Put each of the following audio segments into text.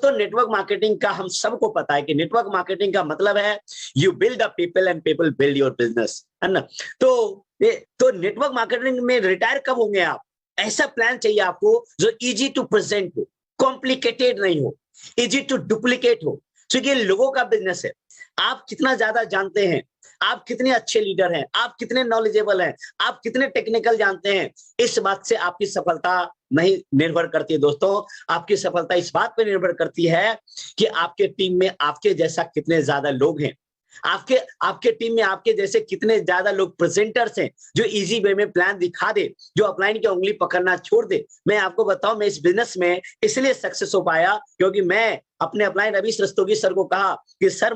दोस्तों network marketing का हम सबको पता है कि नेटवर्क मार्केटिंग का मतलब है you build a people and people build your business, है ना। तो नेटवर्क मार्केटिंग में रिटायर कब होंगे आप? ऐसा प्लान चाहिए आपको जो इजी टू प्रेजेंट हो, कॉम्प्लिकेटेड नहीं हो, इजी टू डुप्लीकेट हो, क्योंकि ये लोगों का बिजनेस है। आप कितना ज्यादा जानते हैं, आप कितने अच्छे लीडर हैं, आप कितने नॉलेजेबल हैं, आप कितने टेक्निकल जानते हैं, इस बात से आपकी सफलता नहीं निर्भर करती है दोस्तों। आपकी सफलता इस बात पर निर्भर करती है कि आपके टीम में आपके जैसा कितने ज्यादा लोग हैं, आपके आपके टीम में आपके जैसे कितने ज्यादा लोग प्रेजेंटर्स हैं जो इजी वे में प्लान दिखा दे, जो अपलाइन की उंगली पकड़ना छोड़ दे। मैं आपको बताऊं, मैं इस बिजनेस में इसलिए सक्सेस हो पाया क्योंकि मैं अपने अपलाइन रवि रस्तोगी सर को कहा कि सर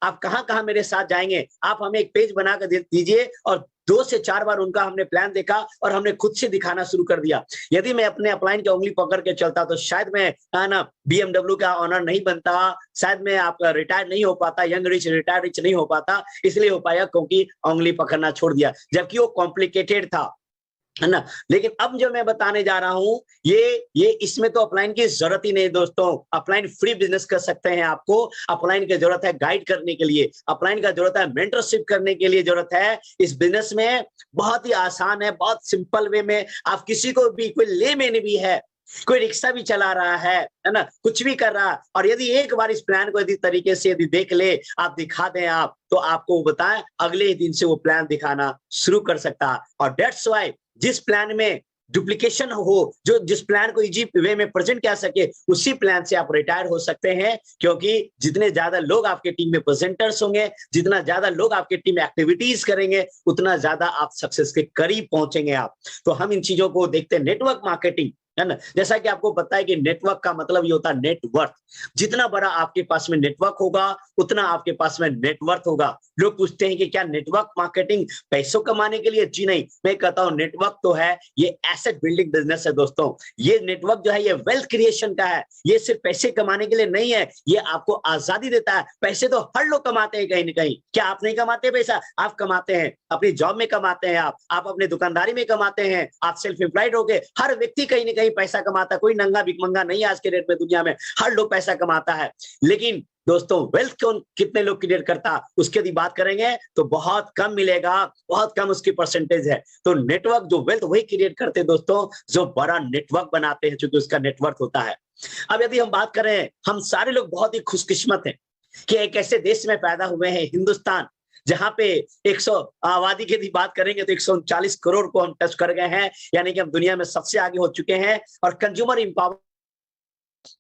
आप कहां कहां मेरे साथ जाएंगे, आप हमें एक पेज बनाकर दीजिए। और 2 से 4 बार उनका हमने प्लान देखा और हमने खुद से दिखाना शुरू कर दिया। यदि मैं अपने अपलाइन की उंगली पकड़ के चलता तो शायद मैं ना BMW का ऑनर नहीं बनता, शायद मैं आपका रिटायर नहीं हो पाता, यंग रिच रिटायर रिच नहीं हो पाता। इसलिए हो पाया क्योंकि उंगली पकड़ना छोड़ दिया, जबकि वो कॉम्प्लिकेटेड था, है ना। लेकिन अब जो मैं बताने जा रहा हूं ये इसमें तो अपलाइन की जरूरत ही नहीं दोस्तों। अपलाइन फ्री बिजनेस कर सकते हैं। आपको अपलाइन की जरूरत है गाइड करने के लिए, अपलाइन का जरूरत है मेंटरशिप करने के लिए, जरूरत है इस बिजनेस में। बहुत ही आसान है, बहुत सिंपल वे में आप किसी को भी, कोई लेमैन भी है, कोई रिक्शा भी चला रहा है ना, कुछ भी कर रहा, और यदि एक बार इस प्लान को यदि तरीके से यदि देख ले, आप दिखा दें आप, तो आपको बताएं अगले ही दिन से वो प्लान दिखाना शुरू कर सकता है। और दैट्स व्हाई जिस प्लान में डुप्लीकेशन हो, जो जिस प्लान को इजी वे में प्रेजेंट कर सके, उसी प्लान से आप रिटायर हो सकते हैं। क्योंकि जितने ज्यादा लोग आपके टीम में प्रेजेंटर्स होंगे, जितना ज्यादा लोग आपके टीम में एक्टिविटीज करेंगे, उतना ज्यादा आप सक्सेस के करीब पहुंचेंगे आप। तो हम इन चीजों को देखते हैं। नेटवर्क मार्केटिंग, है ना, जैसा कि आपको पता है कि नेटवर्क का मतलब ये होता है नेटवर्थ। जितना बड़ा आपके पास में नेटवर्क होगा, उतना आपके पास में नेटवर्थ होगा। लोग पूछते हैं कि क्या नेटवर्क मार्केटिंग पैसों कमाने के लिए? जी नहीं, मैं कहता हूं नेटवर्क तो है, ये एसेट बिल्डिंग बिजनेस है दोस्तों। ये नेटवर्क जो है ये वेल्थ क्रिएशन का है। ये सिर्फ पैसे कमाने के लिए नहीं है, ये आपको आजादी देता है। पैसे तो हर लोग कमाते हैं कहीं ना कहीं। क्या आप नहीं कमाते पैसा? आप कमाते हैं, अपनी जॉब में कमाते हैं, आप अपने दुकानदारी में कमाते हैं, आप सेल्फ एम्प्लॉयड हो गए। हर व्यक्ति कहीं ना कहीं पैसा कमाता है, कोई नंगा भिखमंगा नहीं आज के डेट में दुनिया में, हर लोग पैसा कमाता है। लेकिन दोस्तों वेल्थ कौन कितने लोग क्रिएट करता, उसकी यदि बात करेंगे तो बहुत कम मिलेगा, बहुत कम उसकी परसेंटेज है। तो नेटवर्क जो वेल्थ वही क्रिएट करते हैं दोस्तों जो बड़ा नेटवर्क बनाते हैं, क्योंकि उसका नेटवर्क होता है। अब यदि हम बात करें, हम सारे लोग बहुत ही खुशकिस्मत हैं कि एक ऐसे देश में पैदा हुए हैं, हिंदुस्तान, जहां पे 100 आबादी की यदि बात करेंगे तो 139 करोड़ को हम टच कर गए हैं, यानी कि हम दुनिया में सबसे आगे हो चुके हैं। और consumer empower,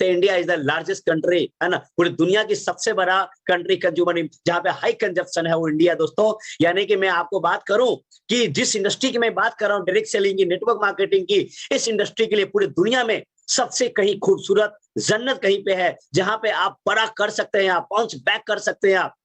India is the largest country, है ना, पूरी दुनिया की सबसे बड़ा कंट्री कंज्यूमर, जहां पे हाई कंजप्शन है, वो इंडिया दोस्तों। यानी कि मैं आपको बात करूं कि जिस इंडस्ट्री की मैं बात कर रहा हूं, डायरेक्ट सेलिंग की, नेटवर्क मार्केटिंग की, इस इंडस्ट्री के लिए पूरी दुनिया में सबसे कहीं खूबसूरत जन्नत कहीं पे है, जहां पे आप बड़ा कर सकते हैं, आप बाउंस बैक कर सकते हैं, आप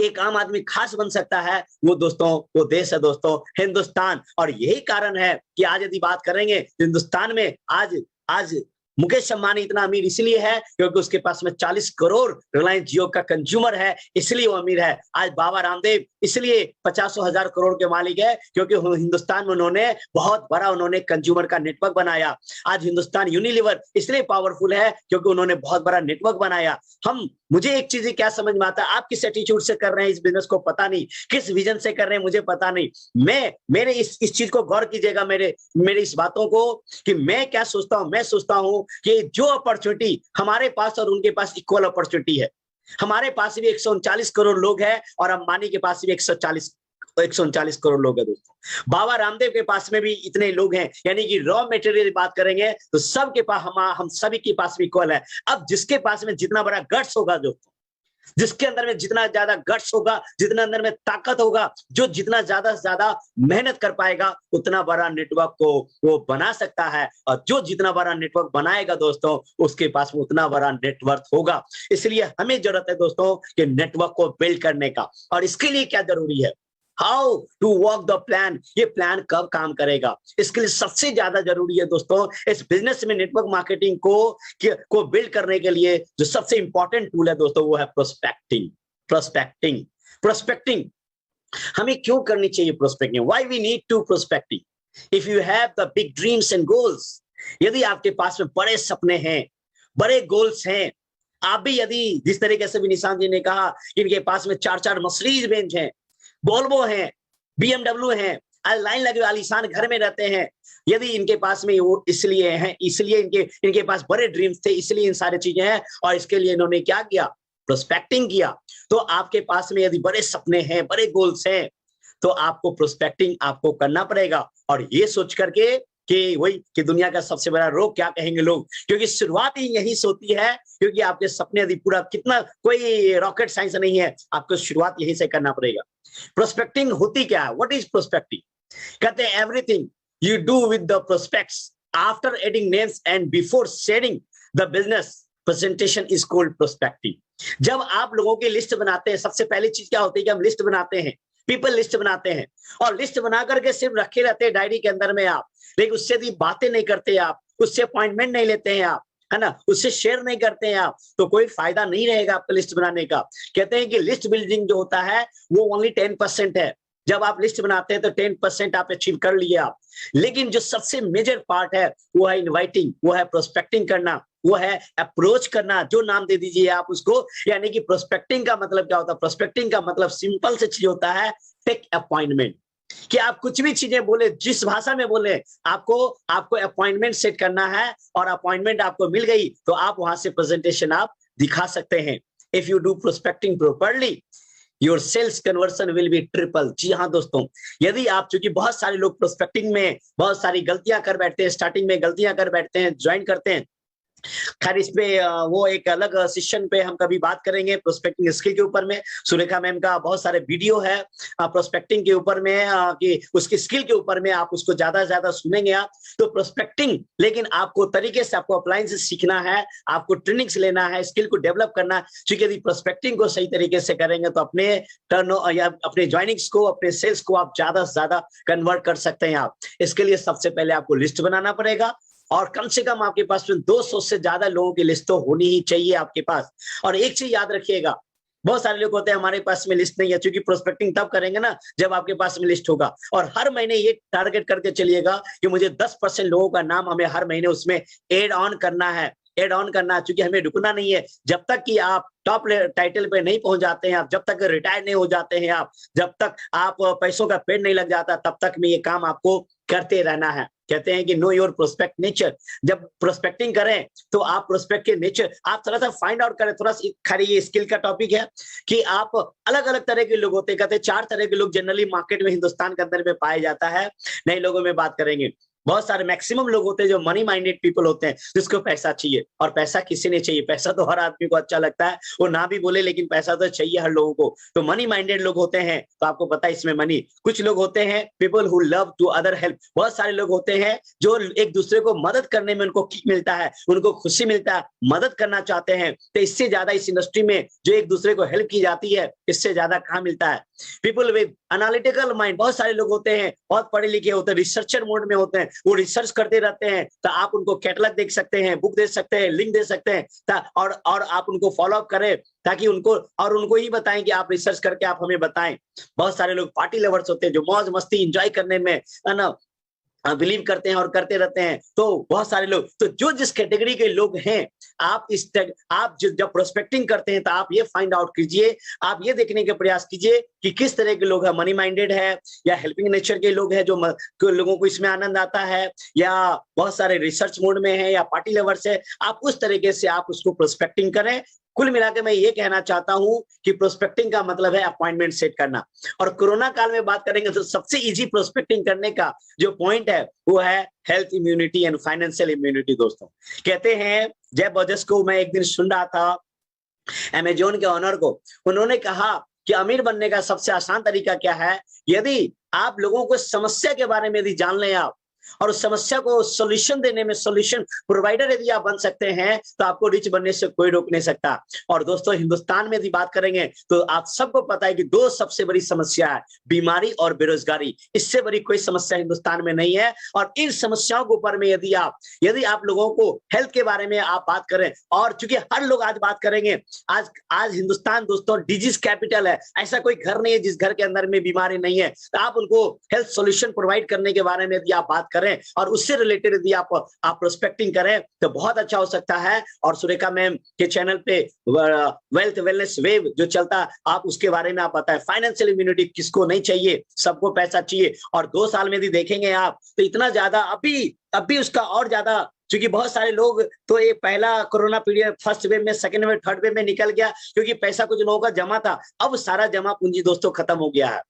एक आम आदमी खास बन सकता है। वो दोस्तों वो देश है दोस्तों हिंदुस्तान। और यही कारण है कि आज यदि बात करेंगे हिंदुस्तान में, आज आज मुकेश अंबानी इतना अमीर इसलिए है क्योंकि उसके पास में 40 करोड़ रिलायंस जियो का कंज्यूमर है, इसलिए वो अमीर है। आज बाबा रामदेव इसलिए 50,000 करोड़ के मालिक है क्योंकि हिंदुस्तान में उन्होंने बहुत बड़ा उन्होंने कंज्यूमर का नेटवर्क बनाया। आज हिंदुस्तान यूनिलीवर इसलिए पावरफुल है क्योंकि उन्होंने बहुत बड़ा नेटवर्क बनाया। मुझे एक चीज क्या समझ में आता है, आप किस एटीट्यूड से कर रहे हैं इस बिजनेस को पता नहीं, किस विजन से कर रहे हैं मुझे पता नहीं। मेरे इस चीज को गौर कीजिएगा, मेरे इस बातों को, कि मैं क्या सोचता हूं। मैं सोचता हूं कि जो अपॉर्चुनिटी हमारे पास और उनके पास इक्वल अपॉर्चुनिटी है। हमारे पास भी 139 करोड़ लोग हैं और अंबानी के पास भी 139 करोड़ लोग हैं दोस्तों। बाबा रामदेव के पास में भी इतने लोग हैं, यानी कि रॉ मटेरियल बात करेंगे तो सबके पास, हम सभी के पास भी इक्वल है। अब जिसके पास में जितना बड़ा गट्स होगा, जिसके अंदर में जितना ज्यादा गट्स होगा, जितना अंदर में ताकत होगा, जो जितना ज्यादा से ज्यादा मेहनत कर पाएगा, उतना बड़ा नेटवर्क को वो बना सकता है। और जो जितना बड़ा नेटवर्क बनाएगा दोस्तों, उसके पास में उतना बड़ा नेटवर्क होगा। इसलिए हमें जरूरत है दोस्तों कि नेटवर्क को बिल्ड करने का। और इसके लिए क्या जरूरी है, how to work the plan, ये प्लान कब काम करेगा, इसके लिए सबसे ज्यादा जरूरी है दोस्तों इस बिजनेस में नेटवर्क मार्केटिंग को बिल्ड करने के लिए जो सबसे इंपॉर्टेंट टूल है दोस्तों, वो है प्रोस्पेक्टिंग। हमें क्यों करनी चाहिए prospecting? Why we need to prospecting? If you have the big dreams and goals, यदि आपके पास में बड़े सपने हैं, बड़े गोल्स हैं। आप भी यदि जिस तरीके से भी निशांत जी ने कहा कि इनके पास में 4-4 मर्सिडीज बेंच हैं, वोल्वो हैं, बीएमडब्ल्यू हैं, लाइन लगे आलीशान घर में रहते हैं, यदि इनके पास में वो इसलिए हैं, इसलिए इनके पास बड़े ड्रीम्स थे, इसलिए इन सारी चीजें हैं, और इसके लिए इन्होंने क्या किया, प्रोस्पेक्टिंग किया। तो आपके पास में यदि बड़े सपने हैं, बड़े गोल्स हैं, तो आपको प्रोस्पेक्टिंग आपको करना पड़ेगा, और ये सोच करके कि वही कि दुनिया का सबसे बड़ा रोग क्या कहेंगे लोग, क्योंकि शुरुआत ही यहीं से होती है, क्योंकि आपके सपने यदि पूरा कितना कोई रॉकेट साइंस नहीं है, आपको शुरुआत यहीं से करना पड़ेगा। प्रोस्पेक्टिंग होती क्या है? What is prospecting? कहते हैं everything you do with the prospects after adding names and before sharing the business presentation is called prospecting. जब आप लोगों की लिस्ट बनाते हैं, सबसे पहली चीज क्या होती है कि हम लिस्ट बनाते हैं, पीपल लिस्ट बनाते हैं, और लिस्ट बना करके सिर्फ रखे रहते हैं डायरी के अंदर में आप, लेकिन उससे भी बातें नहीं करते आप, उससे अपॉइंटमेंट नहीं लेते हैं आप, है ना, उससे शेयर नहीं करते हैं आप, तो कोई फायदा नहीं रहेगा आपका लिस्ट बनाने का। कहते हैं कि लिस्ट बिल्डिंग जो होता है वो ओनली 10% है। जब आप लिस्ट बनाते हैं तो 10% आप अचीव कर लिए आप, लेकिन जो सबसे मेजर पार्ट है वो है इनवाइटिंग, वो है प्रोस्पेक्टिंग करना, वो है अप्रोच करना, जो नाम दे दीजिए आप उसको। यानी कि प्रोस्पेक्टिंग का मतलब क्या होता है? प्रोस्पेक्टिंग का मतलब सिंपल से चीज होता है टेक अपॉइंटमेंट, कि आप कुछ भी चीजें बोले, जिस भाषा में बोले, आपको अपॉइंटमेंट सेट करना है, और अपॉइंटमेंट आपको मिल गई तो आप वहां से प्रेजेंटेशन आप दिखा सकते हैं। If you do prospecting properly your sales conversion will be triple. जी हाँ दोस्तों, यदि आप, चूंकि बहुत सारे लोग प्रोस्पेक्टिंग में बहुत सारी गलतियां कर बैठते हैं, स्टार्टिंग में गलतियां कर बैठते हैं, ज्वाइन करते हैं। खैर इस पे वो एक अलग सेशन पे हम कभी बात करेंगे प्रोस्पेक्टिंग स्किल के ऊपर में। सुरेखा मैम का बहुत सारे वीडियो है प्रोस्पेक्टिंग के ऊपर में, कि उसकी स्किल के ऊपर में, आप उसको ज्यादा से ज्यादा सुनेंगे आप। तो प्रोस्पेक्टिंग, लेकिन आपको तरीके से, आपको अपलाइन से सीखना है, आपको ट्रेनिंग्स लेना है, स्किल को डेवलप करना है। क्योंकि यदि प्रोस्पेक्टिंग को सही तरीके से करेंगे तो अपने टर्न या अपने ज्वाइनिंग्स को, अपने सेल्स को आप ज्यादा से ज्यादा कन्वर्ट कर सकते हैं आप। इसके लिए सबसे पहले आपको लिस्ट बनाना पड़ेगा, और कम से कम आपके पास में 200 से ज्यादा लोगों की लिस्ट तो होनी ही चाहिए आपके पास। और एक चीज याद रखिएगा, बहुत सारे लोग होते हैं हमारे पास में लिस्ट नहीं है, क्योंकि प्रोस्पेक्टिंग तब करेंगे ना जब आपके पास में लिस्ट होगा। और हर महीने ये टारगेट करके चलिएगा कि मुझे 10% लोगों का नाम हमें हर महीने उसमें एड ऑन करना है, एड ऑन करना है, क्योंकि हमें रुकना नहीं है। जब तक कि आप टॉप टाइटल पे नहीं पहुंच जाते हैं आप, जब तक रिटायर नहीं हो जाते हैं आप, जब तक आप पैसों का पेड़ नहीं लग जाता, तब तक में ये काम आपको करते रहना है। कहते हैं कि नो योर प्रोस्पेक्ट नेचर। जब प्रोस्पेक्टिंग करें तो आप प्रोस्पेक्ट के नेचर आप थोड़ा सा फाइंड आउट करें। थोड़ा सा खाली ये स्किल का टॉपिक है कि आप अलग अलग तरह के लोग होते हैं। कहते हैं 4 तरह के लोग जनरली मार्केट में हिंदुस्तान के अंदर में पाए जाता है। नए लोगों में बात करेंगे, बहुत सारे मैक्सिमम लोग होते हैं जो मनी माइंडेड पीपल होते हैं, जिसको पैसा चाहिए। और पैसा किसी ने चाहिए, पैसा तो हर आदमी को अच्छा लगता है, वो ना भी बोले लेकिन पैसा तो चाहिए हर लोगों को। तो मनी माइंडेड लोग होते हैं, तो आपको पता है इसमें मनी। कुछ लोग होते हैं people who love to other help. बहुत सारे लोग होते हैं जो एक दूसरे को मदद करने में उनको किक मिलता है, उनको खुशी मिलता है, मदद करना चाहते हैं। तो इससे ज्यादा इस इंडस्ट्री में जो एक दूसरे को हेल्प की जाती है, इससे ज्यादा कहाँ मिलता है। पीपल विद एनालिटिकल माइंड, बहुत सारे लोग होते हैं बहुत पढ़े लिखे होते हैं, रिसर्चर मोड में होते हैं, वो रिसर्च करते रहते हैं। तो आप उनको कैटलॉग देख सकते हैं, बुक दे सकते हैं, लिंक दे सकते हैं, और आप उनको फॉलो अप करें, ताकि उनको ही बताएं कि आप रिसर्च करके आप हमें बताएं। बहुत सारे लोग पार्टी लवर्स होते हैं जो मौज मस्ती एंजॉय करने में है ना बिलीव करते हैं और करते रहते हैं। तो बहुत सारे लोग, तो जो जिस कैटेगरी के लोग हैं, आप जब प्रोस्पेक्टिंग करते हैं तो आप ये फाइंड आउट कीजिए, आप ये देखने के प्रयास कीजिए कि किस तरह के लोग हैं, मनी माइंडेड है या हेल्पिंग नेचर के लोग हैं, जो लोगों को इसमें आनंद आता है, या बहुत सारे रिसर्च मोड में है, या पार्टी लवर्स है। आप उस तरीके से आप उसको प्रोस्पेक्टिंग करें। कुल मिलाकर मैं ये कहना चाहता हूं कि प्रोस्पेक्टिंग का मतलब है अपॉइंटमेंट सेट करना। और कोरोना काल में बात करेंगे तो सबसे इजी प्रोस्पेक्टिंग करने का जो पॉइंट है वो है health immunity and financial immunity. दोस्तों कहते हैं, जेफ बेजोस को मैं एक दिन सुन रहा था, अमेजोन के ऑनर को, उन्होंने कहा कि अमीर बनने का सबसे आसान तरीका क्या है? यदि आप लोगों को समस्या के बारे में यदि जान लें आप, और उस समस्या को सॉल्यूशन देने में सॉल्यूशन प्रोवाइडर यदि आप बन सकते हैं, तो आपको रिच बनने से कोई रोक नहीं सकता। और दोस्तों हिंदुस्तान में यदि बात करेंगे तो आप सबको पता है कि 2 सबसे बड़ी समस्या है, बीमारी और बेरोजगारी। इससे बड़ी कोई समस्या हिंदुस्तान में नहीं है। और इन समस्याओं के ऊपर में यदि आप लोगों को हेल्थ के बारे में आप बात करें, और चूंकि हर लोग आज बात करेंगे, आज हिंदुस्तान दोस्तों डिजीज कैपिटल है। ऐसा कोई घर नहीं है जिस घर के अंदर में बीमारी नहीं है। तो आप उनको हेल्थ सॉल्यूशन प्रोवाइड करने के बारे में यदि आप बात करें और उससे रिलेटेड यदि आप प्रोस्पेक्टिंग करें तो बहुत अच्छा हो सकता है। और सुरेखा मैम के चैनल पे वेल्थ वेलनेस वेव जो चलता, आप उसके बारे में आप बताएं। फाइनेंशियल इम्यूनिटी किसको नहीं चाहिए, सबको पैसा चाहिए। और 2 साल में यदि देखेंगे आप तो इतना ज्यादा अभी उसका और ज्यादा, क्योंकि बहुत सारे लोग तो ये पहला कोरोना पीरियड फर्स्ट वेव में, सेकंड वेव, थर्ड वेव में निकल गया क्योंकि पैसा कुछ लोगों का जमा था। अब सारा जमा पूंजी दोस्तों खत्म हो गया है।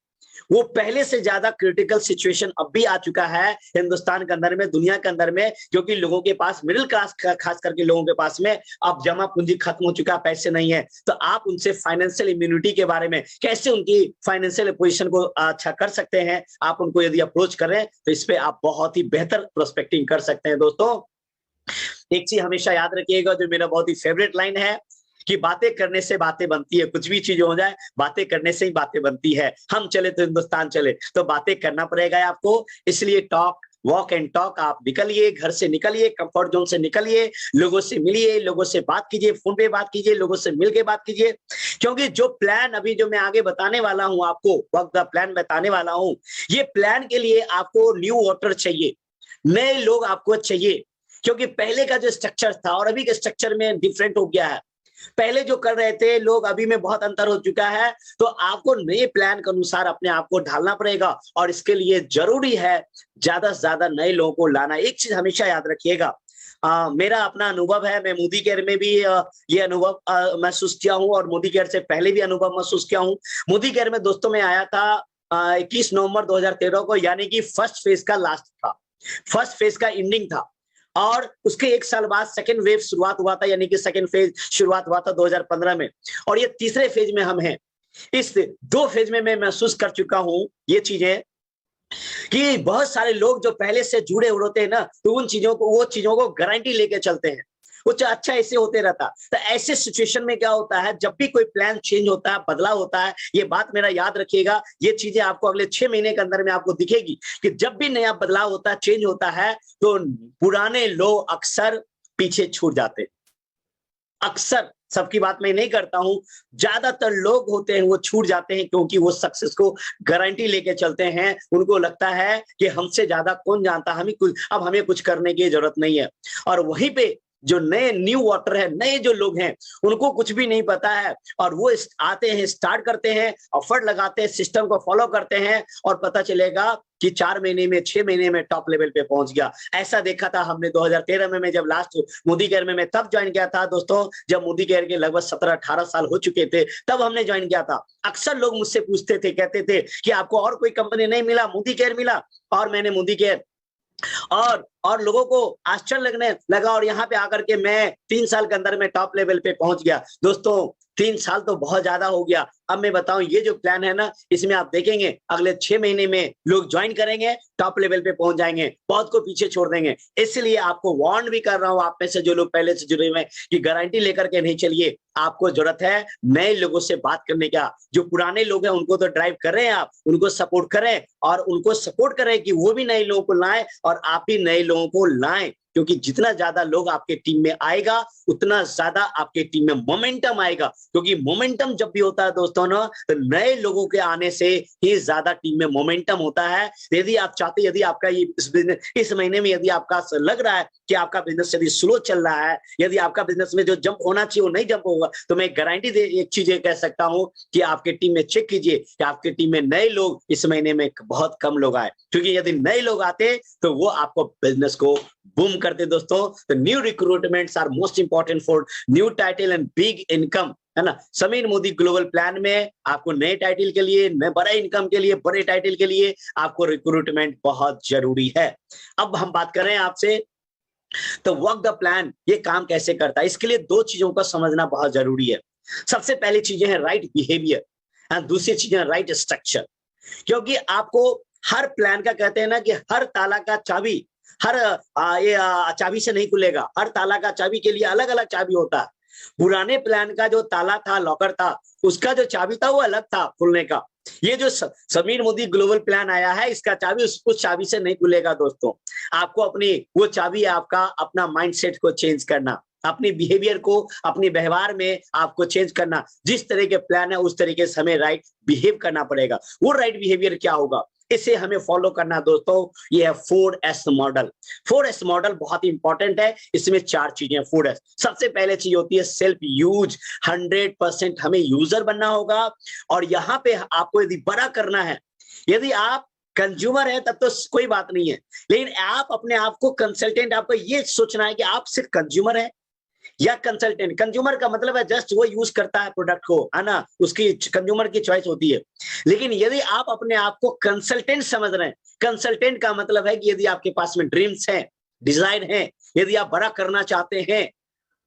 वो पहले से ज्यादा क्रिटिकल सिचुएशन अब भी आ चुका है हिंदुस्तान के अंदर में, दुनिया के अंदर में, क्योंकि लोगों के पास, मिडिल क्लास खास करके लोगों के पास में अब जमा पूंजी खत्म हो चुका है, पैसे नहीं है। तो आप उनसे फाइनेंशियल इम्यूनिटी के बारे में, कैसे उनकी फाइनेंशियल पोजीशन को अच्छा कर सकते हैं, आप उनको यदि अप्रोच करें तो इस पे आप बहुत ही बेहतर प्रोस्पेक्टिंग कर सकते हैं। दोस्तों एक चीज हमेशा याद रखिएगा, जो मेरा बहुत ही फेवरेट लाइन है कि बातें करने से बातें बनती है। कुछ भी चीज हो जाए, बातें करने से ही बातें बनती है। हम चले तो हिंदुस्तान चले, तो बातें करना पड़ेगा आपको। इसलिए टॉक, वॉक एंड टॉक, आप निकलिए, घर से निकलिए, कंफर्ट जोन से निकलिए, लोगों से मिलिए, लोगों से बात कीजिए, फोन पे बात कीजिए, लोगों से मिलके बात कीजिए। क्योंकि जो प्लान अभी जो मैं आगे बताने वाला हूं आपको, वक्त द प्लान बताने वाला हूं, ये प्लान के लिए आपको न्यू वोटर चाहिए, नए लोग आपको चाहिए। क्योंकि पहले का जो स्ट्रक्चर था और अभी के स्ट्रक्चर में डिफरेंट हो गया है। पहले जो कर रहे थे लोग, अभी में बहुत अंतर हो चुका है। तो आपको नए प्लान के अनुसार अपने आप को ढालना पड़ेगा और इसके लिए जरूरी है ज्यादा से ज्यादा नए लोगों को लाना। एक चीज हमेशा याद रखिएगा, मेरा अपना अनुभव है, मैं मोदी केयर में भी ये अनुभव महसूस किया हूं और मोदी केयर से पहले भी अनुभव महसूस किया हूं। मोदी केयर में दोस्तों मैं आया था 21 नवंबर 2013 को, यानी कि फर्स्ट फेज का लास्ट था, फर्स्ट फेज का एंडिंग था। और उसके 1 साल बाद सेकंड वेव शुरुआत हुआ था, यानी कि सेकंड फेज शुरुआत हुआ था 2015 में, और ये तीसरे फेज में हम हैं। इस 2 फेज में मैं महसूस कर चुका हूं ये चीजें कि बहुत सारे लोग जो पहले से जुड़े होते हैं ना, तो उन चीजों को, वो चीजों को गारंटी लेके चलते हैं, कुछ अच्छा ऐसे होते रहता। तो ऐसे सिचुएशन में क्या होता है, जब भी कोई प्लान चेंज होता है, बदलाव होता है, ये बात मेरा याद रखिएगा, ये चीजें आपको अगले 6 महीने के अंदर में आपको दिखेगी कि जब भी नया बदलाव होता है, चेंज होता है, तो पुराने लोग अक्सर पीछे छूट जाते हैं। अक्सर, सबकी बात मैं नहीं करता हूं, ज्यादातर लोग होते हैं वो छूट जाते हैं, क्योंकि वो सक्सेस को गारंटी लेके चलते हैं। उनको लगता है कि हमसे ज्यादा कौन जानता, अब हमें कुछ करने की जरूरत नहीं है। और वहीं पे जो नए न्यू वाटर है, नए जो लोग हैं, उनको कुछ भी नहीं पता है और वो आते हैं, स्टार्ट करते हैं, एफर्ट लगाते हैं, सिस्टम को फॉलो करते हैं और पता चलेगा कि 4 महीने में, 6 महीने में टॉप लेवल पे पहुंच गया। ऐसा देखा था हमने 2013 में, मैं जब लास्ट मोदी केयर में मैं तब ज्वाइन किया था दोस्तों, जब मोदी केयर के लगभग 17-18 साल हो चुके थे, तब हमने ज्वाइन किया था। अक्सर लोग मुझसे पूछते थे, कहते थे कि आपको और कोई कंपनी नहीं मिला, मोदी केयर मिला। और मैंने मोदी केयर और लोगों को आश्चर्य लगने लगा, और यहाँ पे आकर के मैं 3 साल के अंदर में टॉप लेवल पे पहुंच गया। दोस्तों 3 साल तो बहुत ज्यादा हो गया। अब मैं बताऊं, ये जो प्लान है ना, इसमें आप देखेंगे अगले 6 महीने में लोग ज्वाइन करेंगे, टॉप लेवल पे पहुंच जाएंगे, बहुत को पीछे छोड़ देंगे। इसलिए आपको वार्न भी कर रहा हूं, आप में से जो लोग पहले से जुड़े हुए हैं, कि गारंटी लेकर के नहीं चलिए। आपको जरूरत है नए लोगों से बात करने का। जो पुराने लोग हैं उनको तो ड्राइव कर रहे हैं, आप उनको सपोर्ट करें और उनको सपोर्ट करें कि वो भी नए लोगों को लाएं और आप भी नए लोगों को लाएं। क्योंकि जितना ज्यादा लोग आपके टीम में आएगा, उतना ज्यादा आपके टीम में मोमेंटम आएगा। क्योंकि मोमेंटम जब भी होता है दोस्तों ना, तो नए लोगों के आने से ही ज्यादा टीम में मोमेंटम होता है। यदि आप चाहते, यदि आपका ये बिजनेस इस महीने में, यदि आपका लग रहा है कि आपका बिजनेस यदि स्लो चल रहा है, यदि आपका बिजनेस में जो जंप होना चाहिए वो नहीं जंप होगा, तो मैं गारंटी दे एक चीज कह सकता हूं कि आपके टीम में चेक कीजिए कि आपके टीम में नए लोग इस महीने में बहुत कम लोग आए। क्योंकि यदि नए लोग आते तो वो आपको बिजनेस को बूम करते। दोस्तों तो new recruitments are most important for new title and big income, है ना। समीर मोदी ग्लोबल प्लान में आपको नए टाइटल के लिए, नए बड़े इनकम के लिए, बड़े टाइटल के लिए आपको रिक्रूटमेंट बहुत जरूरी है। अब हम बात करें आपसे, तो वर्क द प्लान ये काम कैसे करता है, इसके लिए 2 चीजों का समझना बहुत जरूरी है। सबसे पहली चीजें है राइट बिहेवियर और दूसरी चीजें राइट स्ट्रक्चर। क्योंकि आपको हर प्लान का, कहते हैं ना कि हर ताला का चाबी हर चाबी से नहीं खुलेगा, हर ताला का चाबी के लिए अलग अलग चाबी होता है। पुराने प्लान का जो ताला था, लॉकर था, उसका जो चाबी था वो अलग था खुलने का। ये जो समीर मोदी ग्लोबल प्लान आया है, इसका चाबी उस चाबी से नहीं खुलेगा। दोस्तों आपको अपनी वो चाबी, आपका अपना माइंडसेट को चेंज करना, अपने बिहेवियर को, अपने व्यवहार में आपको चेंज करना। जिस तरह के प्लान है उस तरीके से हमें राइट बिहेव करना पड़ेगा। वो राइट बिहेवियर क्या होगा, इसे हमें फॉलो करना दोस्तों। ये है 4S मॉडल। 4S मॉडल बहुत ही इंपॉर्टेंट है। इसमें 4 चीजें हैं 4S। सबसे पहले चीज होती है सेल्फ यूज। 100% हमें यूजर बनना होगा। और यहां पे आपको यदि बड़ा करना है, यदि आप कंज्यूमर है तब तो कोई बात नहीं है, लेकिन आप अपने आप को कंसल्टेंट, आपको ये सोचना है कि आप सिर्फ कंज्यूमर है या कंसल्टेंट। कंज्यूमर का मतलब है जस्ट वो यूज करता है प्रोडक्ट को, है ना, उसकी कंज्यूमर की चॉइस होती है। लेकिन यदि आप अपने आप को कंसल्टेंट समझ रहे हैं, कंसल्टेंट का मतलब है कि यदि आपके पास में ड्रीम्स हैं, डिजाइन है, यदि आप बड़ा करना चाहते हैं,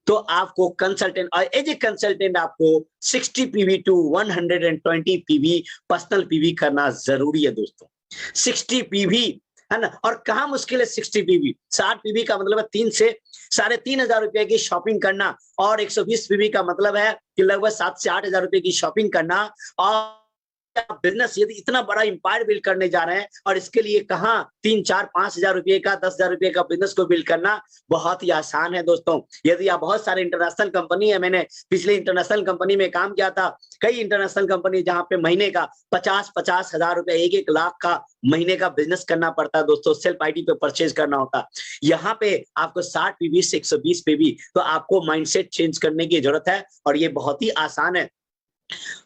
तो आपको कंसल्टेंट, और एज ए कंसल्टेंट आपको 60 PV to 120 PV personal PV करना जरूरी है दोस्तों। 60 पीवी, है ना। और कहां मुश्किल है 60 पीवी? 60 पीवी का मतलब है 3 से 3,500 रुपए की शॉपिंग करना, और 120 पीवी का मतलब है कि लगभग 7 से 8 हजार रुपए की शॉपिंग करना। और बिजनेस यदि इतना बड़ा इंपायर बिल्ड करने जा रहे हैं, और इसके लिए कहां 3, 4, 5 हजार रुपए का, 10 हजार रुपए का बिजनेस को बिल्ड करना बहुत ही आसान है दोस्तों। यदि आप बहुत सारे इंटरनेशनल कंपनी है, मैंने पिछले इंटरनेशनल कंपनी में काम किया था, कई इंटरनेशनल कंपनी जहां पे महीने का 50-50 हजार रुपए, 1-1 लाख का महीने का बिजनेस करना पड़ता है दोस्तों। सेल्फ आईडी पे परचेज करना होता। यहाँ पे आपको 60 पीवी से 120 पीवी, तो आपको माइंडसेट चेंज करने की जरूरत है, और ये बहुत ही आसान है।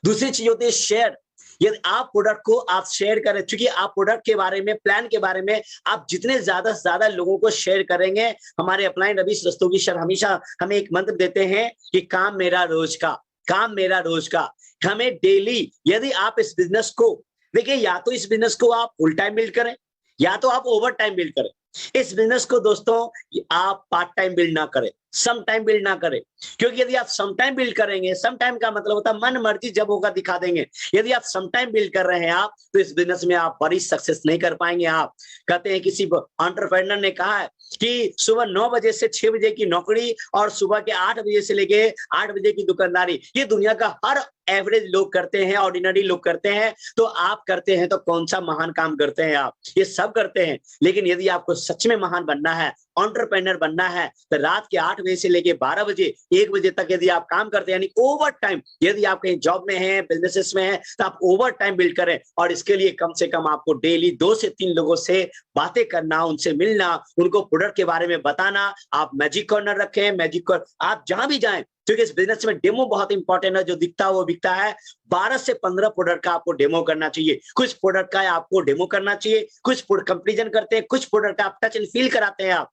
दूसरी चीज होती है शेयर। यदि आप प्रोडक्ट को आप शेयर करें, क्योंकि आप प्रोडक्ट के बारे में, प्लान के बारे में आप जितने ज्यादा से ज्यादा लोगों को शेयर करेंगे, हमारे अपलाइन रवि रस्तोगी सर हमेशा हमें एक मंत्र देते हैं कि काम मेरा रोज का, काम मेरा रोज का। हमें डेली, यदि आप इस बिजनेस को देखिए, या तो इस बिजनेस को आप फुल टाइम बिल्ड करें, या तो आप ओवर टाइम बिल्ड करें। इस बिजनेस को दोस्तों आप पार्ट टाइम बिल्ड ना करें, सम टाइम बिल्ड ना करें, क्योंकि यदि आप सम टाइम बिल्ड करेंगे, सम टाइम का मतलब होता है मन मर्जी जब होगा दिखा देंगे। यदि आप सम टाइम बिल्ड कर रहे हैं आप, तो इस बिजनेस में आप बड़ी सक्सेस नहीं कर पाएंगे। आप कहते हैं, किसी एंटरप्रेन्योर ने कहा है कि सुबह 9 बजे से 6 बजे की नौकरी, और सुबह के 8 बजे से लेके 8 बजे की दुकानदारी, ये दुनिया का हर एवरेज लोग करते हैं, ऑर्डिनरी लोग करते हैं। तो आप करते हैं तो कौन सा महान काम करते हैं आप? ये सब करते हैं। लेकिन यदि आपको सच में महान बनना है, एंटरप्रेन्योर बनना है, तो रात के 8 बजे से लेके 12 बजे 1 बजे तक यदि आप काम करते हैं, यानी ओवर टाइम, यदि आप कहीं जॉब में हैं, बिजनेसेस में हैं, तो आप ओवर टाइम बिल्ड करें। और इसके लिए कम से कम आपको डेली 2 से 3 लोगों से बातें करना, उनसे मिलना, उनको प्रोडक्ट के बारे में बताना। आप मैजिक कॉर्नर रखें, मैजिक कॉर्नर आप जहां भी जाएं, क्योंकि इस बिजनेस में डेमो बहुत इंपॉर्टेंट है। जो दिखता है वो बिकता है। 12 से 15 प्रोडक्ट का आपको डेमो करना चाहिए। कुछ प्रोडक्ट का आपको डेमो करना चाहिए, कुछ कंपैरिजन करते हैं, कुछ प्रोडक्ट का आप टच एंड फील कराते हैं आप।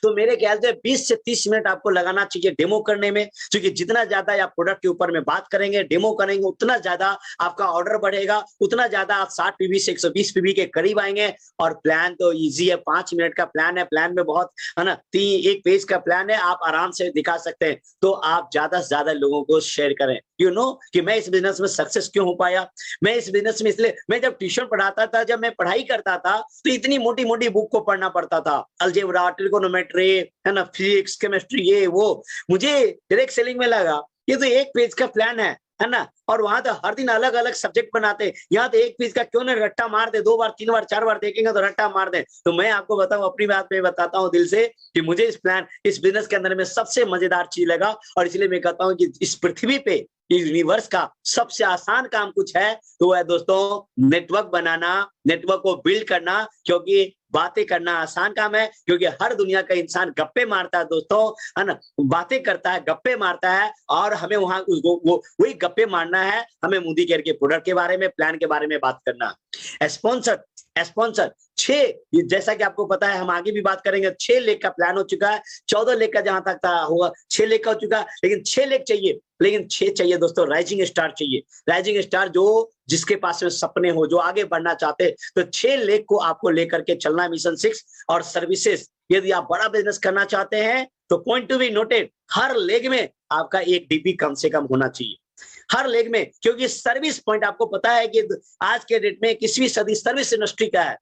तो मेरे ख्याल से 20 से 30 मिनट आपको लगाना चाहिए डेमो करने में, क्योंकि जितना ज्यादा आप प्रोडक्ट के ऊपर में बात करेंगे, डेमो करेंगे, उतना ज्यादा आपका ऑर्डर बढ़ेगा, उतना ज्यादा आप 60 पीवी से 120 पीवी के करीब आएंगे। और प्लान तो इजी है, 5 मिनट का प्लान है। प्लान में बहुत, है ना, 1 पेज का प्लान है, आप आराम से दिखा सकते हैं। तो आप ज्यादा से ज्यादा लोगों को शेयर करें। यू नो कि मैं इस बिजनेस में सक्सेस क्यों हो पाया। मैं इस बिजनेस में इसलिए, मैं जब ट्यूशन पढ़ाता था, जब मैं पढ़ाई करता था, तो इतनी मोटी मोटी बुक को पढ़ना पड़ता था, अलजेब्रा, ट्रिगोनोमेट्री, है ना, फिजिक्स, केमिस्ट्री, ये वो। मुझे डायरेक्ट सेलिंग में लगा ये तो 1 पेज का प्लान है ना। और वहां तो हर दिन अलग अलग सब्जेक्ट बनाते, यहाँ तो 1 पेज का क्यों ना रट्टा मार दे, 2 बार 3 बार 4 बार देखेंगे तो रट्टा मार दे। तो मैं आपको बताऊं, अपनी बात में बताता हूँ दिल से, कि मुझे इस प्लान, इस बिजनेस के अंदर में सबसे मजेदार चीज लगा। और इसलिए मैं कहता हूँ कि इस पृथ्वी पे, इस यूनिवर्स का सबसे आसान काम कुछ है तो वह है दोस्तों नेटवर्क बनाना, नेटवर्क को बिल्ड करना। क्योंकि बातें करना आसान काम है, क्योंकि हर दुनिया का इंसान गप्पे मारता है दोस्तों, है ना, बातें करता है, गप्पे मारता है। और हमें वहां वही गप्पे मारना है। हमें मोदी केयर के प्रोडक्ट के बारे में, प्लान के बारे में बात करना। स्पॉन्सर, स्पॉन्सर 6, जैसा कि आपको पता है, हम आगे भी बात करेंगे, 6 लेख का प्लान हो चुका है। 14 लेख का जहां तक था हुआ, 6 लेख का हो चुका है, लेकिन 6 लेख चाहिए। लेकिन 6 चाहिए दोस्तों, राइजिंग स्टार चाहिए। राइजिंग स्टार जो, जिसके पास में सपने हो, जो आगे बढ़ना चाहते हैं, तो 6 लेख को आपको लेकर के चलना है। मिशन 6 और सर्विसेज, यदि आप बड़ा बिजनेस करना चाहते हैं तो point to be noted, her leg में आपका 1 डीपी कम से कम होना चाहिए, हर लेग में। क्योंकि सर्विस पॉइंट, आपको पता है कि आज के डेट में 21वीं सदी सर्विस इंडस्ट्री का है।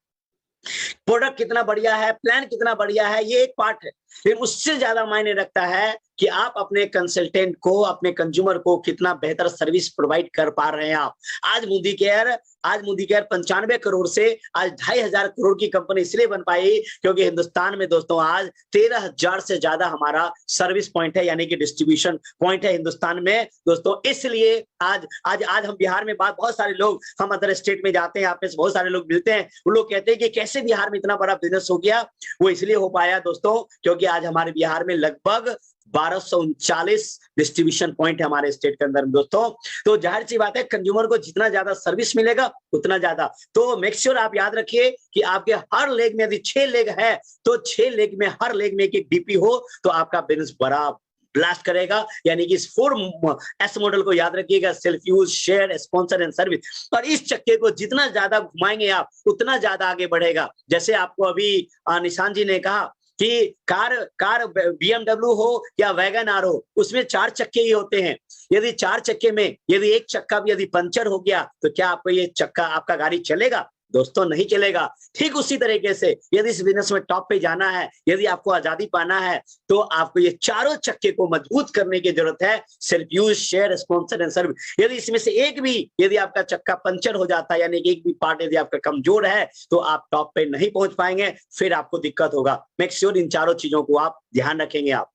प्रोडक्ट कितना बढ़िया है, प्लान कितना बढ़िया है, ये एक पार्ट है। लेकिन उससे ज्यादा मायने रखता है कि आप अपने कंसल्टेंट को, अपने कंज्यूमर को कितना बेहतर सर्विस प्रोवाइड कर पा रहे हैं आप। आज मोदी केयर 95 करोड़ से आज 2,500 करोड़ की कंपनी इसलिए बन पाई क्योंकि हिंदुस्तान में दोस्तों आज 13,000 से ज्यादा हमारा सर्विस पॉइंट है, यानी कि डिस्ट्रीब्यूशन पॉइंट है हिंदुस्तान में दोस्तों। इसलिए आज आज आज हम बिहार में बहुत सारे लोग, हम अदर स्टेट में जाते हैं, यहाँ पे बहुत सारे लोग मिलते हैं, वो लोग कहते हैं कि कैसे बिहार में इतना बड़ा बिजनेस हो गया। वो इसलिए हो पाया दोस्तों क्योंकि आज हमारे बिहार में लगभग 1239 डिस्ट्रीब्यूशन पॉइंट है हमारे स्टेट के अंदर दोस्तों। तो जाहिर सी बात है कंज्यूमर को जितना ज्यादा सर्विस मिलेगा उतना ज्यादा। तो मेक श्योर आप याद रखिए कि आपके हर लेग में, यदि 6 लेग है तो 6 लेग में हर लेग में एक डीपी हो तो आपका बिजनेस बड़ा ब्लास्ट करेगा। यानी कि इस 4S मॉडल को याद रखिएगा, self use, share, sponsor and service. और इस चक्के को जितना ज्यादा घुमाएंगे आप उतना ज्यादा आगे बढ़ेगा। जैसे आपको अभी निशान जी ने कहा कि कार BMW हो या वैगन आर हो, उसमें 4 चक्के ही होते हैं। यदि 4 चक्के में यदि एक चक्का भी यदि पंचर हो गया तो क्या आपको ये चक्का, आपका गाड़ी चलेगा? दोस्तों नहीं चलेगा। ठीक उसी तरीके से यदि इस बिजनेस में टॉप पे जाना है, यदि आपको आजादी पाना है, तो आपको ये चारों चक्के को मजबूत करने की जरूरत है। Self use, share, sponsor and service. यदि इसमें से एक भी यदि आपका चक्का पंचर हो जाता है, यानी कि एक भी पार्ट यदि आपका कमजोर है, तो आप टॉप पे नहीं पहुंच पाएंगे, फिर आपको दिक्कत होगा। मेक श्योर इन चारों चीजों को आप ध्यान रखेंगे आप।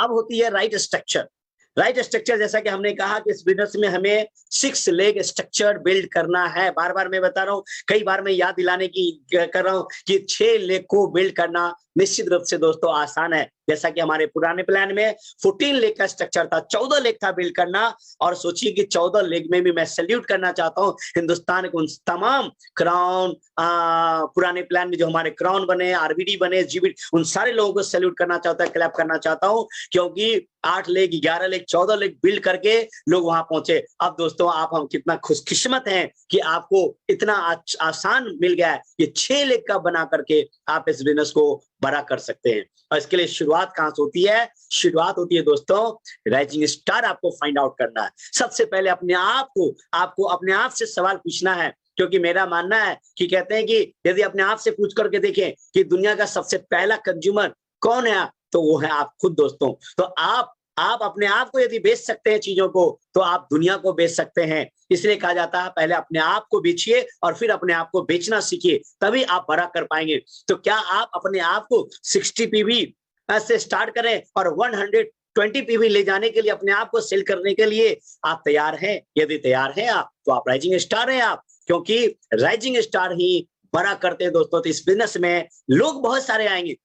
अब होती है राइट स्ट्रक्चर। राइट स्ट्रक्चर, जैसा कि हमने कहा कि इस बिजनेस में हमें 6 लेग स्ट्रक्चर बिल्ड करना है। बार बार मैं बता रहा हूं, कई बार मैं याद दिलाने की कर रहा हूं कि 6 लेग को बिल्ड करना निश्चित रूप से दोस्तों आसान है। जैसा कि हमारे पुराने प्लान में 14 लेग का स्ट्रक्चर था, 14 लेग था बिल्ड करना। और सोचिए कि 14 लेग में भी मैं सैल्यूट करना चाहता हूं हिंदुस्तान के उन तमाम क्राउन, पुराने प्लान में जो हमारे क्राउन बने, RBD बने, GBD, उन सारे लोगों को सैल्यूट करना चाहता है, क्लैप करना चाहता हूं, क्योंकि 8 लेग, 11 लेग, 14 लेग बिल्ड करके लोग वहां पहुंचे। अब दोस्तों आप, हम कितना खुशकिस्मत हैं कि आपको इतना आसान मिल गया है कि 6 लेग का बना करके आप इस बिजनेस को बड़ा कर सकते हैं। और इसके लिए शुरुआत कहां से होती है? शुरुआत होती है दोस्तों, राइजिंग स्टार आपको फाइंड आउट करना है। सबसे पहले आपको अपने आप से सवाल पूछना है, क्योंकि मेरा मानना है कि कहते हैं कि यदि अपने आप से पूछ करके देखें कि दुनिया का सबसे पहला कंज्यूमर कौन है, तो वो है आप खुद दोस्तों। तो आप अपने आप को यदि बेच सकते हैं चीजों को, तो आप दुनिया को बेच सकते हैं। इसलिए कहा जाता है पहले अपने आप को बेचिए और फिर अपने आप को बेचना सीखिए, तभी आप बड़ा कर पाएंगे। तो क्या आप अपने आप को 60 PV से स्टार्ट करें और 120 PV ले जाने के लिए, अपने आप को सेल करने के लिए आप तैयार हैं? यदि तैयार हैं आप, तो आप राइजिंग स्टार हैं आप, क्योंकि राइजिंग स्टार ही बड़ा करते हैं दोस्तों। तो इस बिजनेस में लोग बहुत सारे आएंगे।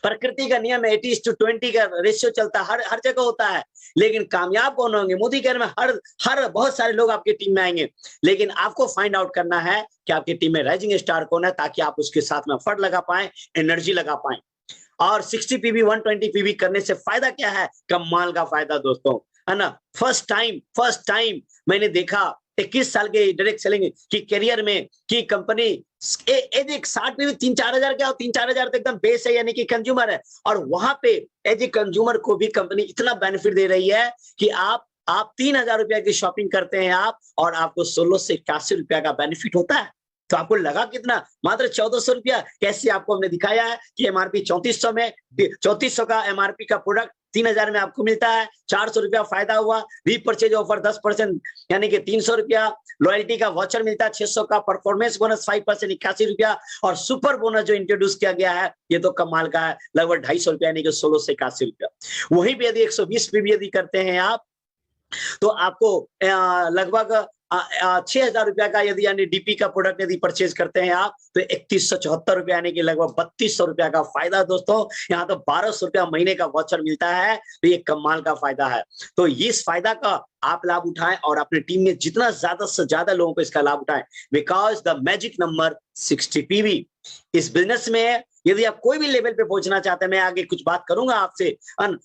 प्रकृति का नियम 80:20 का रेशियो चलता है, हर जगह होता है। लेकिन कामयाब कौन होंगे? मोदी केयर में हर बहुत सारे लोग आपकी टीम में आएंगे, लेकिन आपको फाइंड आउट करना है कि आपकी टीम में राइजिंग स्टार कौन है, ताकि आप उसके साथ में एफर्ट लगा पाए, एनर्जी लगा पाए। और 60 PV 120 PV करने से फायदा क्या है? कमाल का फायदा दोस्तों, है ना। फर्स्ट टाइम मैंने देखा 21 साल के डायरेक्ट सेलिंग की करियर में कि कंपनी एज एक 60 में भी 3-4 हजार क्या, 3-4 हजार तो एकदम बेस है, यानी कि कंज्यूमर है। और वहां पे एज ए कंज्यूमर को भी कंपनी इतना बेनिफिट दे रही है कि आप 3,000 रुपया की शॉपिंग करते हैं आप, और आपको 16 से 81 रुपया का बेनिफिट होता है। तो आपको लगा कितना? मात्र 1400 रुपया। कैसे आपको हमने दिखाया है कि MRP 3400 में, 3400 का MRP का प्रोडक्ट 3,000 में आपको मिलता है, 400 रुपया फायदा हुआ। रीपर्चेज ऑफर 10% यानी कि 300 रुपया, लॉयल्टी का वाचर मिलता है 600 का, परफॉर्मेंस बोनस 5% 81 रुपया, और सुपर बोनस जो इंट्रोड्यूस किया गया है ये तो कमाल का है, लगभग 250 रुपया यानी कि 16 से 81 रुपया। वहीं पे यदि 120 PV यदि करते हैं आप, तो आपको लगभग 6,000 रुपया का यदि यानी DP का प्रोडक्ट यदि परचेज करते हैं आप, तो 3174 रुपया यानी कि लगभग 3200 रुपया का फायदा दोस्तों। यहाँ तो 1200 रुपया महीने का वाचर मिलता है, तो ये कमाल का फायदा है। तो इस फायदा का आप लाभ उठाएं और अपनी टीम में जितना ज्यादा से ज्यादा लोगों को इसका लाभ उठाएं, because the magic number 60 PV। इस बिजनेस में यदि आप कोई भी लेवल पे पहुंचना चाहते हैं, मैं आगे कुछ बात करूंगा आपसे,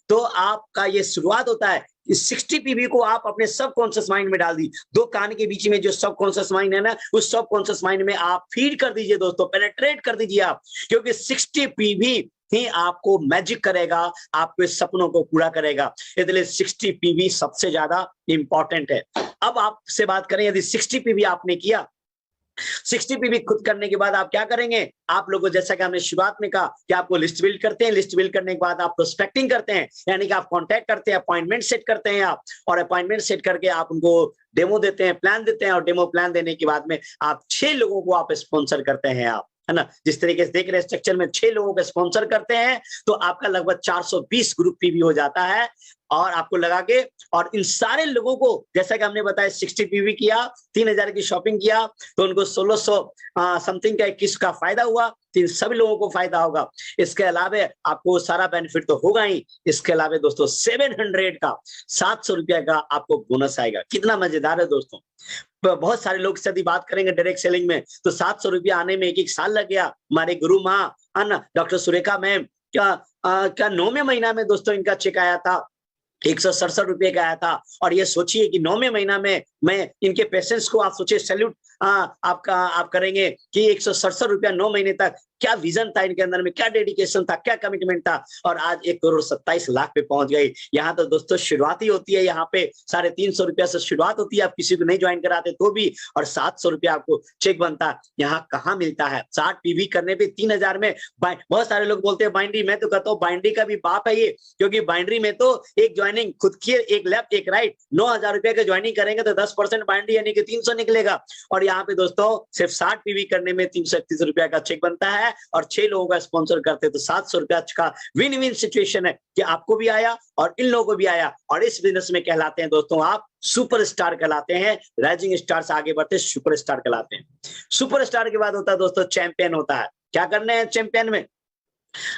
तो आपका ये शुरुआत होता है। इस 60 PV को आप अपने सबकॉन्शियस माइंड में डाल दी, 2 कान के बीच में जो सबकॉन्शियस माइंड है ना, उस सबकॉन्शियस माइंड में आप फीड कर दीजिए दोस्तों, पेनेट्रेट कर दीजिए आप, क्योंकि 60 PV ही आपको मैजिक करेगा, आपके सपनों को पूरा करेगा। इसलिए 60 PV सबसे ज्यादा इंपॉर्टेंट है। अब आपसे बात करें, यदि 60 PV आपने किया 60 पीवी खुद करने के बाद आप क्या करेंगे, आप लोगों जैसा कि हमने शुरुआत में कहा कि आपको लिस्ट बिल्ड करते हैं, लिस्ट बिल्ड करने के बाद आप प्रोस्पेक्टिंग करते हैं, यानी कि आप कांटेक्ट करते हैं, अपॉइंटमेंट सेट करते हैं आप, और अपॉइंटमेंट सेट करके आप उनको डेमो देते हैं, प्लान देते हैं, और डेमो प्लान देने के बाद में आप 6 लोगों को आप स्पॉन्सर करते हैं आप, है ना। जिस तरीके से देख रहे हैं स्ट्रक्चर में 6 लोगों को स्पॉन्सर करते हैं तो आपका लगभग 420 ग्रुप पीवी हो जाता है, और आपको लगा के, और इन सारे लोगों को जैसा कि हमने बताया 60 पीवी किया, 3000 की शॉपिंग किया, तो उनको 1600 समथिंग का 21 का फायदा हुआ, तो इन सभी लोगों को फायदा होगा। इसके अलावा आपको सारा बेनिफिट तो होगा ही, इसके अलावा दोस्तों 700 का 700 रुपया का आपको बोनस आएगा। कितना मजेदार है दोस्तों। बहुत सारे लोग से यदि बात करेंगे डायरेक्ट सेलिंग में तो 700 रुपया आने में एक साल लग गया। हमारे गुरु माँ अन्ना डॉक्टर सुरेखा मैम क्या 9वें महीना में दोस्तों इनका चेक आया था, 167 रुपये का आया था। और ये सोचिए कि 9वें महीना में मैं इनके पेशेंस को आप सोचिए, सैल्यूट आप करेंगे कि 167 रुपया 9 महीने तक, क्या विजन था इनके अंदर में, क्या डेडिकेशन था, क्या कमिटमेंट था, और आज 1,27,00,000 पे पहुंच गई। यहाँ तो दोस्तों शुरुआत ही होती है, यहाँ पे 350 रुपया से शुरुआत होती है, आप किसी को नहीं ज्वाइन कराते तो भी, और 700 रुपया आपको चेक बनता है। यहाँ कहाँ मिलता है 60 पीवी करने पे 3000 में। बहुत सारे लोग बोलते हैं बाइंड्री, मैं तो कहता हूँ बाइंड्री का भी बाप है ये, क्योंकि बाइंड्री में तो एक ज्वाइनिंग खुद की, एक लेफ्ट एक राइट, 9,000 रुपया का ज्वाइनिंग करेंगे तो 10% बाइंड्री यानी कि 300 निकलेगा। और यहाँ पे दोस्तों सिर्फ 60 पीवी करने में 331 रुपया का चेक बनता है, और 6 लोगों का स्पॉन्सर करते तो 700 रुपया का विन विन सिचुएशन है कि आपको भी आया और इन लोगों को भी आया। और इस बिजनेस में कहलाते हैं दोस्तों आप सुपरस्टार कहलाते हैं। राइजिंग स्टार से आगे बढ़ते सुपरस्टार कहलाते हैं। सुपरस्टार के बाद होता है दोस्तों चैंपियन होता है। क्या करना है चैंपियन में,